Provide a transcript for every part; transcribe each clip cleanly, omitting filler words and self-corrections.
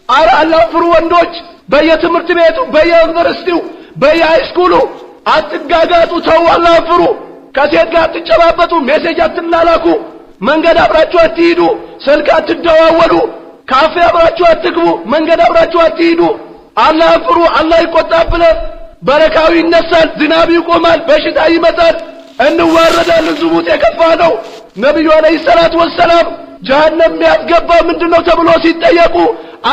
አረ አላህን ፍሩ ወንዶች በየትምህርት ቤቱ በየዩኒቨርሲቲው በየሃይስኩሉ አትጋጋጡ ተው አላህን ፍሩ ከሴት ጋር አትጨባበጡ ሜሴጅ አትላላኩ መንገድ አብራችሁ አትሂዱ ስልክ አትደዋወሉ ካፌ አብራችሁ አትግቡ መንገድ አብራችሁ አትሂዱ አላህን ፍሩ አላህ ይቆጣብናል በረካው ይነሳል ዝናብ ይቆማል በሽታ ይመጣል እንዋረዳለን ዝሙት የከፋ ነው ነብዩ አለይሂ ሰላቱ ወሰለም ጀሃነም ያስገባ ምንድነው ተብሎ ሲጠየቁ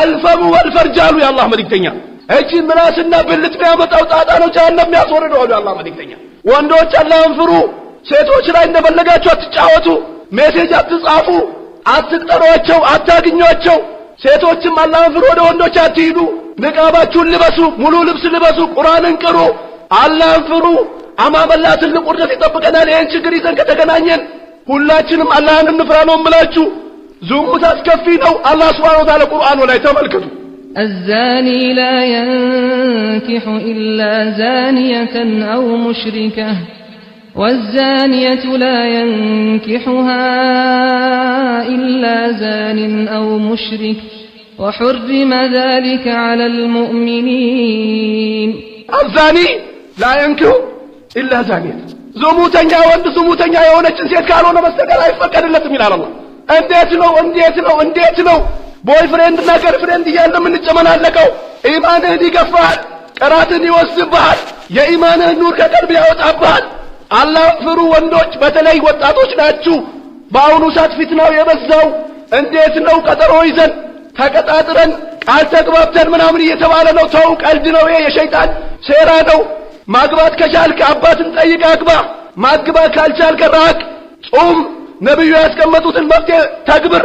አልፈሙ ወልፈርጃሉ ያላህ መልእክተኛ እቺ ምላስና ብልት የሚያመጣው ጣጣ ነው ጀሃነም ያስወርደው አሉ ያላህ መልእክተኛ ወንዶች አላህን ፍሩ ሴቶች ላይ እንደፈለጋችሁ አትጫወቱ ሜሴጅ አትጻፉ አትጠሯቸው አታግኟቸው ሴቶችም አላህን ፍሩ ወደ ወንዶች አትሂዱ ንቃባችሁን ልበሱ ሙሉ ልብስ ልበሱ ቁርአንን ቅሩ አላህን ፍሩ አማመላ ትልቅ ውርደት ይጠብቀናል ይሄን ችግር ይዘን ከተገናኘን ሁላችንም አላህን እንፍራ ነው የምላችሁ ዝሙት አስከፊ ነው አላህ Subhanahu Wa Ta'ala ቁርአኑ ላይ ተመልከቱ الزاني لا ينكح إلا زانية أو مشركة والزانية لا ينكحها إلا زان أو مشرك وحرم ذلك على المؤمنين الزاني لا ينكح إلا زانية زموتنيا وند زموتنيا የሆነችን ሴት ካልሆነ በስተቀር አይፈቀድለትም ይላል አላህ እንዴት ነው ቦይፍሬንድ እና ገርልፍሬንድ እያለ ምን ጨመናለቀው ኢማንህን ይገፋል ቀራትን ይወስብሃል የኢማንህ ኑር ከቀልብ ያወጣብሃል አላህን ፍሩ ወንዶች በተለይ ወጣቶች ናችሁ በአሁኑ ሰዓት ፊትናው የበዛው እንዴት ነው ቀጠሮ ይዘን ተቀጣጥረን ቃል ተግባብተን ምናምን እየተባለ ነው ተው ቀልድ ነው የሸይጣን ሴራ ነው ማግባት ከቻልክ አባትን ጠይቅ አግባ ማግባት ካልቻልክ ራቅ ጾም ነብዩ ያስቀመጡትን መፍትሄ ተግብር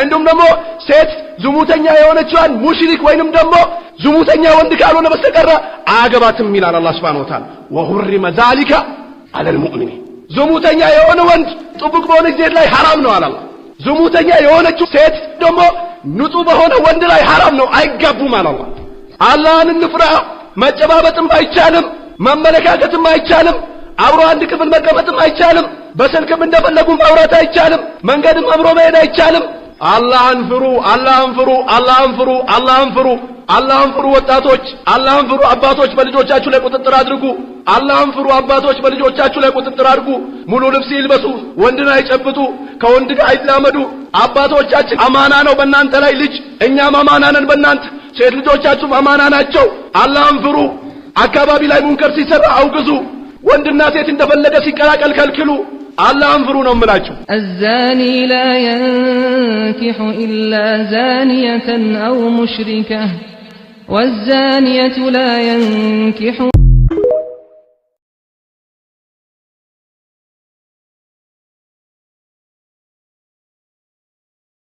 እንዱም ደግሞ ሴት ዝሙተኛ የሆነችዋን ሙሽሪክ ወይንም ደግሞ ዝሙተኛ ወንድ ካልሆነ በስተቀር አያገባትም ይላል አላህ Subhanahu Wa Ta'ala وحرم ذلك على المؤمنين ዝሙተኛ የሆነ ወንድ ጥብቅ በሆነ ሴት ላይ حرام ነው አለ አላህ ዝሙተኛ የሆነችው ሴት ደግሞ ንጹህ በሆነ ወንድ ላይ حرام ነው አይጋቡም አለ አላህ አላህን እንፍራ መጨባበጥም አይቻልም መመለካከትም አይቻልም አብሮ አንድ ክፍል መቀመጥም አይቻልም በስልክም እንደፈለጉ ማውራት አይቻልም መንገድም አብሮ መሄድ አይቻልም አላህን ፍሩ ወጣቶች አላህን ፍሩ አባቶች በልጆቻችሁ ላይ ቁጥጥር አድርጉ አላህን ፍሩ አባቶች በልጆቻችሁ ላይ ቁጥጥር አድርጉ ሙሉ ልብስ ይልበሱ ወንድን አይጨብጡ ከወንድ ጋር አይላመዱ አባቶቻችን አማና ነው በእናንተ ላይ ልጅ እኛም አማና ነን በእናንተ ሴት ልጆቻችሁም አማና ናቸው አላህን ፍሩ አካባቢ ላይ ሙንከር ሲሰራ አውግዙ ወንድና ሴት እንደፈለገ ሲቀላቀል ከልክሉ አላህን ፍሩ ነው የምላችሁ الزاني لا ينكح إلا زانية أو مشركة والزانية لا ينكح